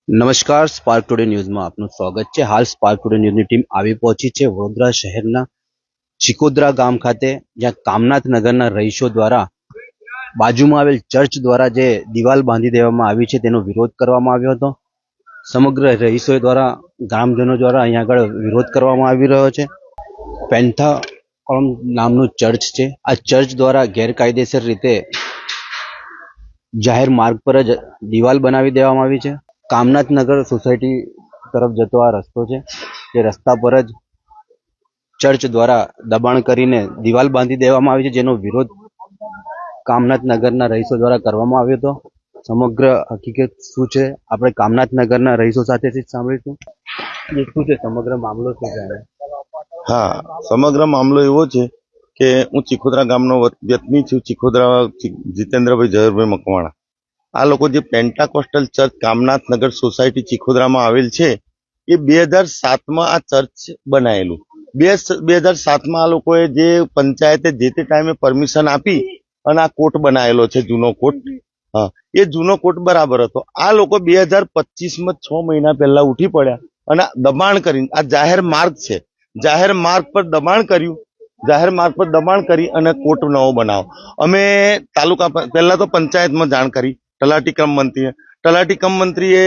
નમસ્કાર, spark today ન્યૂઝમાં આપનું સ્વાગત છે। હાલ સ્પાર્ક ટુડે ન્યૂઝની ટીમ આવી પહોંચી છે વડોદરા શહેરના ચિકોદરા ગામ ખાતે, જ્યાં કામનાથ નગરના રહીશો દ્વારા બાજુમાં આવેલ ચર્ચ દ્વારા જે દિવાલ બાંધી દેવામાં આવી છે તેનો વિરોધ કરવામાં આવ્યો હતો। સમગ્ર રહીશો દ્વારા, ગ્રામજનો દ્વારા અહીંયા આગળ વિરોધ કરવામાં આવી રહ્યો છે। પેન્થાકોલમ નામનું ચર્ચ છે। આ ચર્ચ દ્વારા ગેરકાયદેસર રીતે જાહેર માર્ગ પર જ દિવાલ બનાવી દેવામાં આવી છે। કામનાથ નગર સોસાયટી તરફ જતો આ રસ્તો છે, જે રસ્તા પર જ ચર્ચ દ્વારા દબાણ કરીને દિવાલ બાંધી દેવામાં આવી છે, જેનો વિરોધ કામનાથ નગરના રહીશો દ્વારા કરવામાં આવ્યો હતો। સમગ્ર હકીકત શું છે આપણે કામનાથ નગરના રહીશો સાથેથી જ સાંભળીશું। શું છે સમગ્ર મામલો, શું છે? હા, સમગ્ર મામલો એવો છે કે હું ચિકોદરા ગામનો વ્યક્તિ છું। ચિકોદરા જીતેન્દ્રભાઈ ઝવેરભાઈ મકવાણા, આ લોકો જે પેન્ટાકોસ્ટલ ચર્ચ કામનાથ નગર સોસાયટી ચિકોદરામાં આવેલ છે, એ 2007માં આ ચર્ચ બનાયેલું। 2007માં આ લોકોએ જે પંચાયતે જે તે ટાઈમે પરમિશન આપી અને આ કોર્ટ બનાવેલો છે, જૂનો કોર્ટ। હા, એ જૂનો કોર્ટ બરાબર હતો। આ લોકો 2025માં 6 મહિના પહેલા ઉઠી પડ્યા અને દબાણ કરીને, આ જાહેર માર્ગ છે, જાહેર માર્ગ પર દબાણ કર્યું। જાહેર માર્ગ પર દબાણ કરી અને કોર્ટ નવો બનાવો। અમે તાલુકા પહેલા તો પંચાયતમાં જાણ કરી, તલાટી કમ મંત્રીએ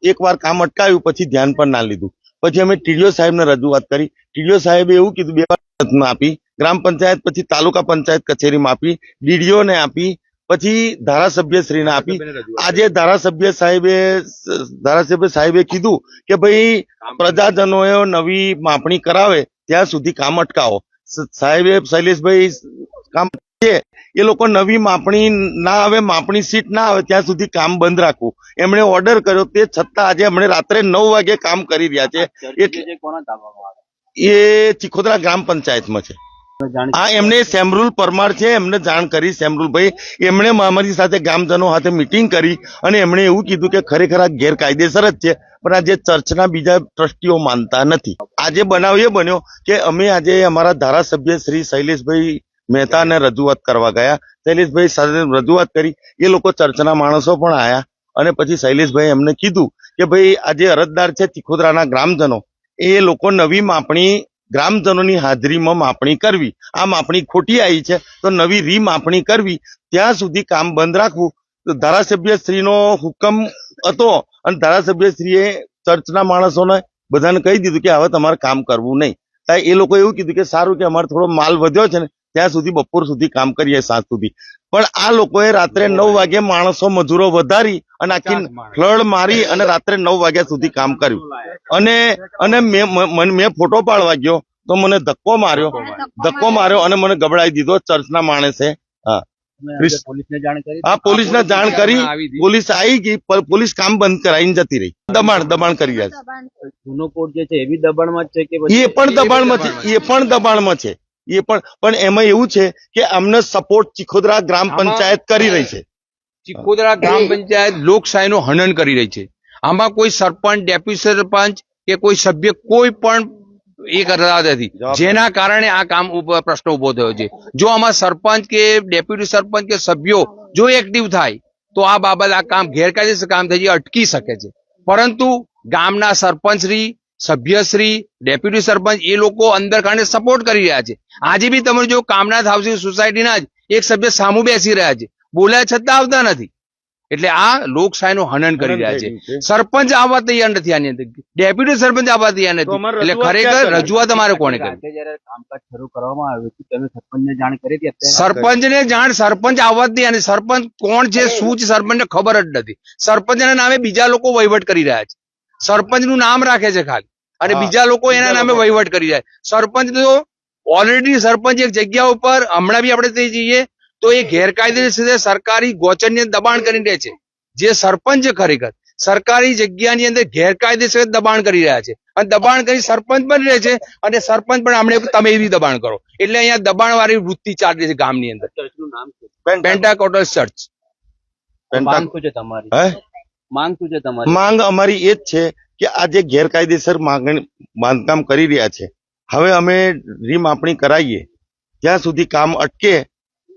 એકવાર કામ અટકાવ્યું, પછી ધ્યાન પર ના લીધું। પછી અમે ટીડીઓ સાહેબને રજૂઆત કરી। ટીડીઓ સાહેબે એવું કીધું, 2 વાર આપી, ગ્રામ પંચાયત, પછી તાલુકા પંચાયત કચેરીમાં આપી, ડીડીઓને આપી, પછી ધારાસભ્યશ્રીને આપી। આજે ધારાસભ્ય સાહેબે કીધું કે ભાઈ પ્રજાજનોએ નવી માપણી કરાવે ત્યાં સુધી કામ અટકાવો। સાહેબે, શૈલેષભાઈ કામ છે, એ લોકો નવી માપણી ના આવે, માપણી સીટ ના આવે ત્યાં સુધી કામ બંધ રાખવું એમણે ઓર્ડર કર્યો। તે છતાં આજે હમણાં રાત્રે 9 વાગે કામ કરી રહ્યા છે। એ ચિકોદરા ગ્રામ પંચાયતમાં છે। હા, એમને સેમરુલ પરમાર છે, એમને જાણ કરી, સેમરુલભાઈ, એમણે અમારી સાથે ગ્રામજનો સાથે મિટિંગ કરી અને એમણે એવું કીધું કે ખરેખર આ ગેરકાયદેસર જ છે, પણ આ જે ચર્ચના બીજા ટ્રસ્ટીઓ માનતા નથી। આજે બનાવ એ બન્યો કે અમે આજે અમારા ધારાસભ્ય શ્રી શૈલેષભાઈ મહેતાને રજૂઆત કરવા ગયા। શૈલેષભાઈ સાથે રજૂઆત કરી, એ લોકો ચર્ચના માણસો પણ આવ્યા અને પછી શૈલેષભાઈ એમને કીધું કે ભાઈ આ જે અરજદાર છે ચિકોદરાના ગ્રામજનો, એ લોકો નવી માપણી ગ્રામજનોની હાજરીમાં માપણી કરવી, આ માપણી ખોટી આવી છે તો નવી રીમાપણી કરવી, ત્યાં સુધી કામ બંધ રાખવું। ધારાસભ્યશ્રીનો હુકમ હતો અને ધારાસભ્યશ્રીએ ચર્ચના માણસોને બધાને કહી દીધું કે હવે તમારે કામ કરવું નહીં। એ લોકો એવું કીધું કે સારું, કે અમારે થોડો માલ વધ્યો છે ને ત્યાં સુધી બપોર સુધી કામ કરીએ, 7 સુધી। પણ આ લોકોએ રાત્રે 9 વાગે માણસો મજૂરો વધારી અને આખી ફ્લડ મારી અને રાત્રે 9 વાગ્યા સુધી કામ કર્યું। અને મેં ફોટો પાડવા ગયો તો મને ધક્કો માર્યો અને મને ગબડાવી દીધો ચર્ચના માણસે। હા, પોલીસને જાણ કરી, પોલીસ આવી ગઈ, પોલીસ કામ બંધ કરાવીને જતી રહી। દબાણ કરી રહ્યા છે। જૂનો કોર્ટ જે છે એ બી દબાણમાં જ છે કે એ પણ દબાણમાં છે। પણ એમાં એવું છે કે અમને સપોર્ટ ચિકોદરા ગ્રામ પંચાયત કરી રહી છે। ચિકોદરા ગ્રામ પંચાયત લોકશાહીનું હનન કરી રહી છે। આમાં કોઈ સરપંચ, ડેપ્યુટી સરપંચ કે કોઈ સભ્ય કોઈ પણ એ કરતા નથી, જેના કારણે આ કામ ઉપર પ્રશ્ન ઉભો થયો છે। જો આમાં સરપંચ કે ડેપ્યુટી સરપંચ કે સભ્યો જો એક્ટિવ થાય તો આ બાબત, આ કામ ગેરકાયદેસર કામ થઈ અટકી શકે છે। પરંતુ ગામના સરપંચશ્રી, સભ્યશ્રી, ડેપ્યુટી સરપંચ એ લોકો અંદર કારણે સપોર્ટ કરી રહ્યા છે। આજે બી તમે જો કામનાથ હાઉસિંગ સોસાયટીના જ એક સભ્ય સામું બેસી રહ્યા છે, બોલ્યા છતાં આવતા નથી। એટલે આ લોકશાહીનું હનન કરી રહ્યા છે। સરપંચ આવવા તૈયાર નથી, આની અંદર ડેપ્યુટી સરપંચ આવવા તૈયાર નથી। એટલે ખરેખર રજૂઆત અમારે કોને કરી? જયારે કામકાજ શરૂ કરવામાં આવ્યું હતું તમે સરપંચને જાણ કરી હતી? સરપંચને જાણ, સરપંચ આવવા જ તૈયાર નથી। સરપંચ કોણ છે, શું છે, સરપંચને ખબર જ નથી। સરપંચના નામે બીજા લોકો વહીવટ કરી રહ્યા છે। સરપંચનું નામ રાખે છે ખાલી, અને બીજા લોકો એના નામે વહીવટ કરી રહ્યા છે। સરપંચ તો ઓલરેડી સરપંચ એક જગ્યા ઉપર, હમણાં બી આપણે થઈ જઈએ તો એ ગેરકાયદેસર રીતે સરકારી ગોચરને દબાણ કરી રહે છે। જે સરપંચ ખરેખર સરકારી જગ્યાની અંદર ગેરકાયદેસર દબાણ કરી રહ્યા છે અને દબાણ કરી સરપંચ પણ રહે છે, અને સરપંચ પણ આપણે તમે એવી દબાણ કરો, એટલે અહીંયા દબાણ વાળી વૃત્તિ ચાલે છે ગામની અંદર। ચર્ચનું નામ શું? પેન્ટાકોસ્ટલ ચર્ચ। માંગ શું છે તમારી? માંગ શું છે તમારી? માંગ અમારી એ જ છે કે આ જે ગેરકાયદેસર બાંધકામ કરી રહ્યા છે, હવે અમે રીમાપણી કરાવીએ ત્યાં સુધી કામ અટકે,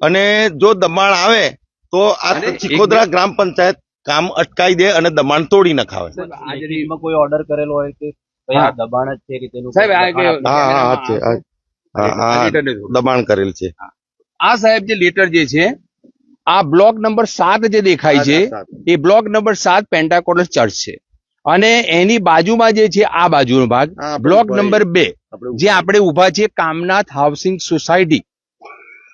અને જો દબાણ આવે તો આ ચિકોદરા ગ્રામ પંચાયત કામ અટકાવી દે અને દબાણ તોડી નખાવે. આજે રીતમાં કોઈ ઓર્ડર કરેલો હોય કે ભાઈ આ દબાણ જ છે કે તેનું સાહેબ, આ કે- હા છે, દબાણ કરેલ છે. આ સાહેબ જે લેટર જે છે આ બ્લોક નંબર 7 જે દેખાય છે એ બ્લોક નંબર 7 પેન્ટાકોસ્ટલ ચર્ચ છે અને એની બાજુમાં જે છે આ બાજુનો ભાગ હા, બ્લોક આપણે નંબર 2 જે આપણે ઉભા છીએ કામનાથ હાઉસિંગ સોસાયટી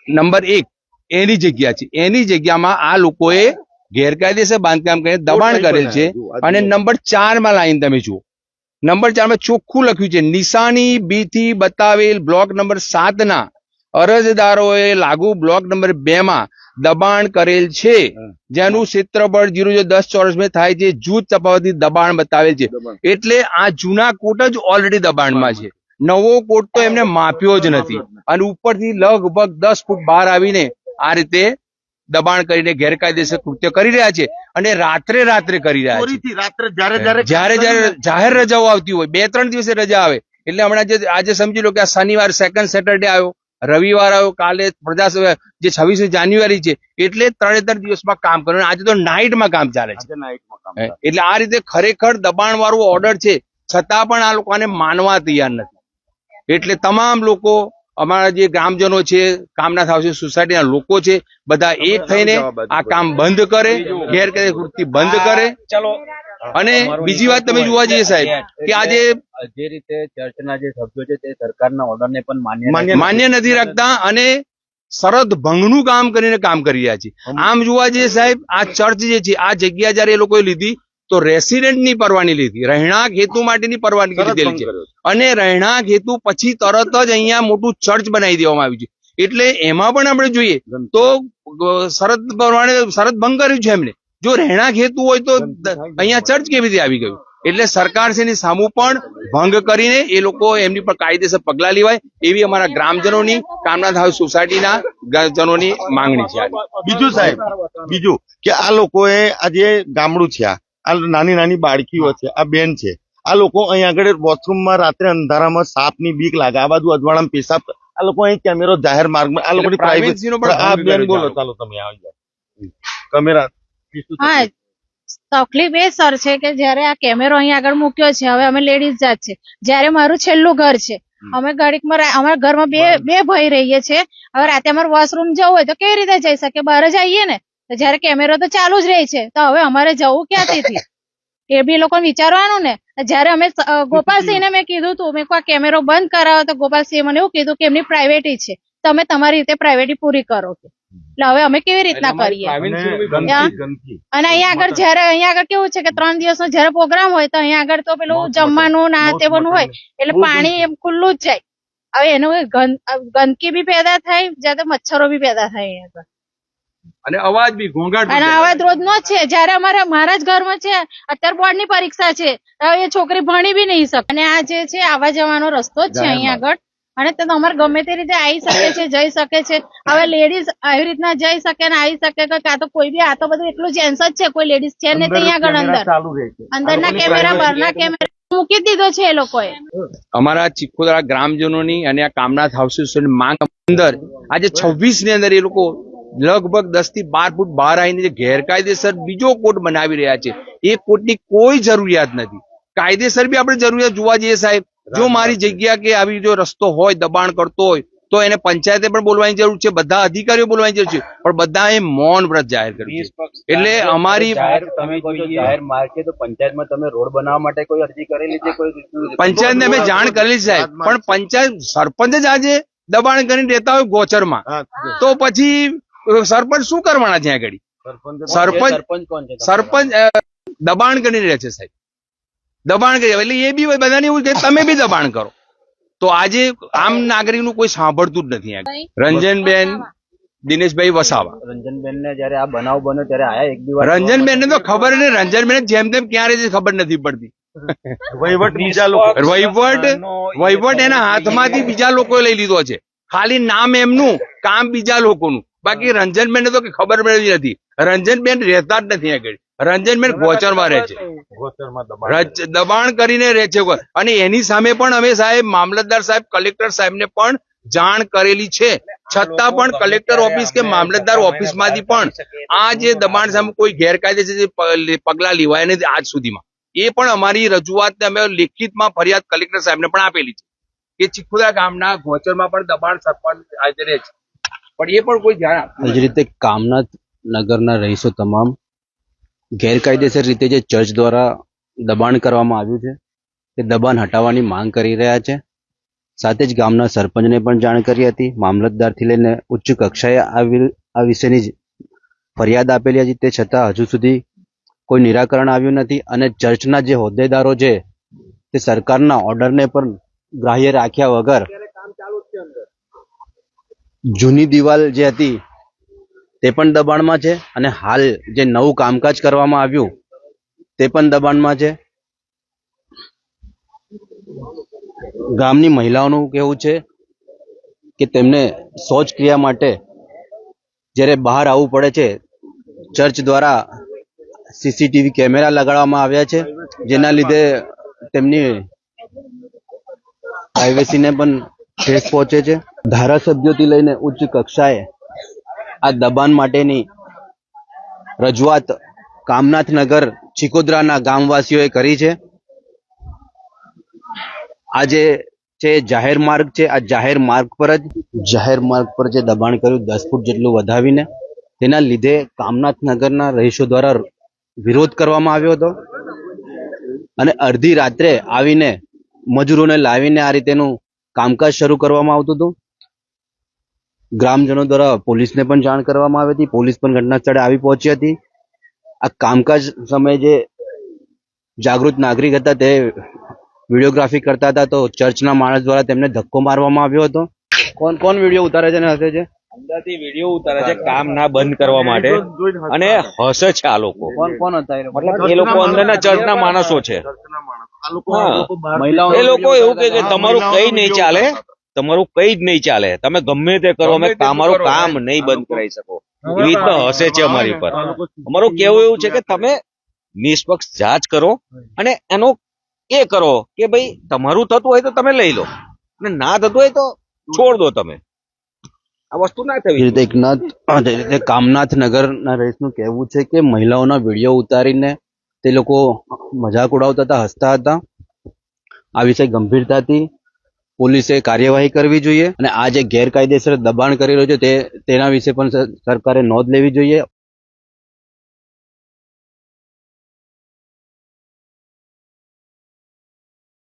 નંબર 1 એની જગ્યા છે. એની જગ્યામાં આ લોકોએ ગેરકાયદેસર બાંધકામ કરીને દબાણ કરેલ છે અને નંબર 4 માં લાઈન તમે જુઓ, નંબર 4 માં ચોખ્ખું લખ્યું છે નિશાની બી થી બતાવેલ બ્લોક નંબર 7 ના અરજદારોએ લાગુ બ્લોક નંબર 2 માં દબાણ કરેલ છે જેનું ક્ષેત્રફળ 0.10 ચોરસ મીટર થાય છે. જૂથ તફાવતથી દબાણ બતાવેલ છે. એટલે આ જૂના કોટ જ ઓલરેડી દબાણમાં છે, નવો કોટ તો એમને માપ્યો જ નથી અને ઉપરથી લગભગ 10 ફૂટ બહાર આવીને આ રીતે દબાણ કરીને ગેરકાયદેસર કૃત્ય કરી રહ્યા છે અને રાત્રે કરી રહ્યા છે. ચોરીથી રાત્રે જ્યારે જ્યારે જાહેર રજાઓ આવતી હોય 2-3 દિવસે રજા આવે એટલે હમણાં આજે સમજી લો કે આ શનિવાર સેકન્ડ સેટરડે આવ્યો, રવિવાર આવ્યો, કાલે પ્રજાસત્તાક જે 26મી જાન્યુઆરી છે એટલે 3 દિવસમાં કામ કરવાનું. આજે તો નાઇટમાં કામ ચાલે છે. એટલે આ રીતે ખરેખર દબાણ વાળું ઓર્ડર છે છતાં પણ આ લોકોને માનવા તૈયાર નથી. એટલે તમામ લોકો અમારા જે ગ્રામજનો છે, કામનાથ હાઉસિંગ સોસાયટીના લોકો છે, બધા એક થઈને આ કામ બંધ કરે, ગેરકાયદેસર કૃત્ય બંધ કરે. અને બીજી વાત તમે જોવા જઈએ સાહેબ કે આજે જે રીતે ચર્ચના જે સભ્યો છે તે સરકારના ઓર્ડરને પણ માન્ય નથી રાખતા અને શરત ભંગનું કામ કરીને કામ કરી રહ્યા છે. આમ જોવા જઈએ સાહેબ આ ચર્ચ જે છે આ જગ્યા જયારે એ લોકોએ લીધી તો રેસિડેન્ટની પરવાની લીધી, રહેણાંક હેતુ માટેની પરવાનગી લીધેલી છે અને રહેણાંક હેતુ પછી તરત જ અહીંયા મોટું ચર્ચ બનાવી દેવામાં આવ્યું છે. એટલે એમાં પણ આપણે જોઈએ તો શરત ભંગ કર્યું છે એમને. જો રહેણાંક હેતુ હોય તો અહીંયા ચર્ચ કેવી રીતે આવી ગયું? એટલે સરકારશ્રીની સામું પણ ભંગ કરીને એ લોકો એમની પર કાયદેસર પગલા લેવાય એવી અમારા ગ્રામજનોની, કામનાથ હાઉસ સોસાયટીના ગ્રામજનોની માંગણી છે. બીજું કે આ લોકોએ આ જે ગામડું છે, આ નાની બાળકીઓ છે, આ બેન છે, આ લોકો અહીંયા આગળ વોશરૂમમાં રાત્રે અંધારામાં સાપની બીક લાગે, આ બાજુ અજવાળામાં પેશાબ, આ લોકો અહીં કેમેરો જાહેર માર્ગમાં, આ લોકોની Privacy નો પણ આ ભંગ બેન કરે છે. બોલો, ચાલો તમે આવી જાઓ કેમેરા. હા, તકલીફ એ સર છે કે જયારે આ કેમેરો અહીંયા આગળ મૂક્યો છે, હવે અમે લેડીઝ જાત છે, જયારે મારું છેલ્લું ઘર છે, અમે ઘડીકમાં અમારા ઘરમાં બે ભાઈ રહીએ છીએ. હવે રાતે અમારે વોશરૂમ જવું હોય તો કેવી રીતે જઈ શકે? બહાર જ આવીએ ને. તો જયારે કેમેરો તો ચાલુ જ રહે છે તો હવે અમારે જવું ક્યાંથી? એ બી લોકો વિચારવાનું ને. જયારે અમે ગોપાલસિંહને મેં કીધું તું, મેં આ કેમેરો બંધ કરાવો તો ગોપાલસિંહે મને એવું કીધું કે એમની પ્રાઇવેટી છે, તમે તમારી રીતે પ્રાઇવેટી પૂરી કરો. એટલે હવે અમે કેવી રીતના કરીએ? અને અહીંયા આગળ કેવું છે કે 3 દિવસનો જયારે પ્રોગ્રામ હોય તો અહીંયા આગળ તો પેલું જમવાનું ના તે બધું હોય એટલે પાણી એમ ખુલ્લું જ જાય. હવે એનું ગંદકી બી પેદા થાય, જ્યાં મચ્છરો બી પેદા થાય અહીંયા આગળ. અને અવાજ બી ઘોંઘાટ અને અવાજ રોજનો જ છે. જયારે મારા જ ઘરમાં છે, અત્યારે બોર્ડની પરીક્ષા છે, હવે એ છોકરી ભણી બી નહીં શકે અને આ જે છે આવવા જવાનો રસ્તો જ છે અહીંયા આગળ. અને તો અમારે ગમે તે રીતે આવી શકે છે, જઈ શકે છે. હવે લેડીઝ આવી રીતના જઈ શકે ને આવી શકે કે કાં તો કોઈ બી, આ તો બધું એટલું જેન્ટ્સ જ છે, કોઈ લેડીઝ છે ને ત્યાં આગળ અંદરના કેમેરા, બહારના કેમેરા મૂકી દીધો છે એ લોકોએ. અમારા ચીખોદરા ગ્રામજનોની અને આ કામનાથ હાઉસિસ માંગ અંદર આજે 26 ની અંદર એ લોકો લગભગ 10 થી 12 ફૂટ બહાર આવીને જે ગેરકાયદેસર બીજો કોટ બનાવી રહ્યા છે એ કોટની કોઈ જરૂરિયાત નથી. કાયદેસર બી આપણે જરૂરિયાત જોવા જઈએ સાહેબ, જો મારી જગ્યા કે આવી જો રસ્તો હોય, દબાણ કરતો હોય તો એને પંચાયતે પણ બોલવાની જરૂર છે, બધા અધિકારીઓ બોલવાની જરૂર છે, પણ બધાએ મૌન વ્રત જાહેર કર્યું છે. એટલે અમારી તમે કહો છો જાહેર માર્ગ છે તો પંચાયતમાં તમે રોડ બનાવવા માટે કોઈ અરજી કરેલી છે? કોઈ પંચાયતને અમે જાણ કરેલી છે સાહેબ, પણ પંચાયત સરપંચ જ આજે દબાણ કરીને રહેતા હોય ગોચરમાં તો પછી સરપંચ શું કરવાના છે? આગળ સરપંચ કોણ છે? સરપંચ દબાણ કરીને રહે છે સાહેબ, દબાણ કરી. એટલે એ બી બધાને એવું કે તમે બી દબાણ કરો. તો આજે આમ નાગરિકનું કોઈ સાંભળતું જ નથી. રંજનબેન દિનેશભાઈ વસાવા, રંજનબેન ને જયારે આ બનાવ બન્યો ત્યારે આયા એક દિવસ? રંજનબેન ને તો ખબર ને, રંજનબેન જેમ તેમ ક્યારે છે ખબર નથી પડતી. વહીવટ એના હાથમાંથી બીજા લોકોએ લઈ લીધો છે, ખાલી નામ એમનું, કામ બીજા લોકોનું. બાકી રંજનબેન ને તો ખબર પડતી નથી. રંજનબેન રહેતા જ નથી આગળ. રંજનબેન ગોચરમાં રહે છે, દબાણ કરીને રહે છે. અને એની સામે પણ અમે સાહેબ, મામલતદાર સાહેબ, કલેક્ટર સાહેબ ને પણ જાણ કરેલી છે, છતાં પણ કલેક્ટર ઓફિસ કે મામલતદાર ઓફિસમાંથી પણ આ જે દબાણ સામે કોઈ ગેરકાયદેસર જે પગલા લેવાય નથી આજ સુધીમાં. એ પણ અમારી રજૂઆતને અમે લેખિતમાં ફરિયાદ કલેક્ટર સાહેબને પણ આપેલી છે કે ચીખોદરા ગામના ગોચરમાં પણ દબાણ સરપંચ હાજર છે, પણ એ પણ કોઈ ધ્યાન આપતું એ જ રીતે કામનાથ નગરના રહીશો તમામ ગેરકાયદેસર રીતે જે ચર્ચ દ્વારા દબાણ કરવામાં આવ્યું છે તે દબાણ હટાવવાની માંગ કરી રહ્યા છે. સાથે જ ગામના સરપંચને પણ જાણ કરી હતી, મામલતદારથી લઈને ઉચ્ચ કક્ષાએ આ વિશેની જ ફરિયાદ આપેલી હતી, તે છતાં હજુ સુધી કોઈ નિરાકરણ આવ્યું નથી અને ચર્ચના જે હોદ્દેદારો છે તે સરકારના ઓર્ડરને પણ ગ્રાહ્ય રાખ્યા વગર જૂની દિવાલ જે હતી તે પણ દબાણમાં છે અને હાલ જે નવું કામકાજ કરવામાં આવ્યું તે પણ દબાણમાં છે. ગામની મહિલાઓનું કહેવું છે કે તેમને શૌચ ક્રિયા માટે જ્યારે બહાર આવવું પડે છે, ચર્ચ દ્વારા સીસીટીવી કેમેરા લગાડવામાં આવ્યા છે, જેના લીધે તેમની પ્રાઇવેસીને પણ ઠેસ પહોંચે છે. ધારાસભ્યોથી લઈને ઉચ્ચ કક્ષાએ આ દબાણ માટેની રજૂઆત કામનાથ નગર ચીખોદરાના ગામવાસીઓએ કરી છે. આ જે છે જાહેર માર્ગ છે, આ જાહેર માર્ગ પર જે દબાણ કર્યું 10 ફૂટ જેટલું વધાવીને, તેના લીધે કામનાથ નગરના રહીશો દ્વારા વિરોધ કરવામાં આવ્યો હતો અને અડધી રાત્રે આવીને મજૂરોને લાવીને આ રીતેનું કામકાજ શરૂ કરવામાં આવતું હતું. ગ્રામજનો દ્વારા પોલીસને પણ જાણ કરવામાં આવી હતી, પોલીસ પણ ઘટના સ્થળે આવી પહોંચી હતી. આ કામકાજ સમયે જે જાગૃત નાગરિક હતા તે વિડીયોગ્રાફી કરતા હતા, તો ચર્ચના માણસ દ્વારા તેમને ધક્કો મારવામાં આવ્યો હતો. કોણ વિડીયો ઉતારે છે અને હસે છે? અંદરથી વિડીયો ઉતારે છે કામ ના બંધ કરવા માટે અને હસે છે આ લોકો. કોણ હતા એ લોકો? મતલબ એ લોકો અંદરના ચર્ચના માણસો છે. મહિલાઓ એ લોકો એવું કે તમારું કઈ નહીં ચાલે, તમારું કઈ જ નહીં ચાલે, તમે ગમે તે કરો, અમે તમારું કામ નહીં બંધ કરાવી શકો, એવી રીતના હસે છે અમારી પર. અમારું કેવું એવું છે કે તમે નિષ્પક્ષ જાંચ કરો અને એનો એ કરો કે ભાઈ તમારું થતું હોય તો તમે લઈ લો અને ના થતું હોય તો છોડ દો. તમે આ વસ્તુ ના એ થવી. રીતે કામનાથ નગરના રહીશનું કહેવું છે કે મહિલાઓના વિડીયો ઉતારીને તે લોકો મજાક ઉડાવતા હતા, હસતા હતા. આ વિષય ગંભીરતાથી પોલીસે કાર્યવાહી કરવી જોઈએ અને આ જે ગેરકાયદેસર દબાણ કરી રહ્યો છે તેના વિશે પણ સરકારે નોંધ લેવી જોઈએ.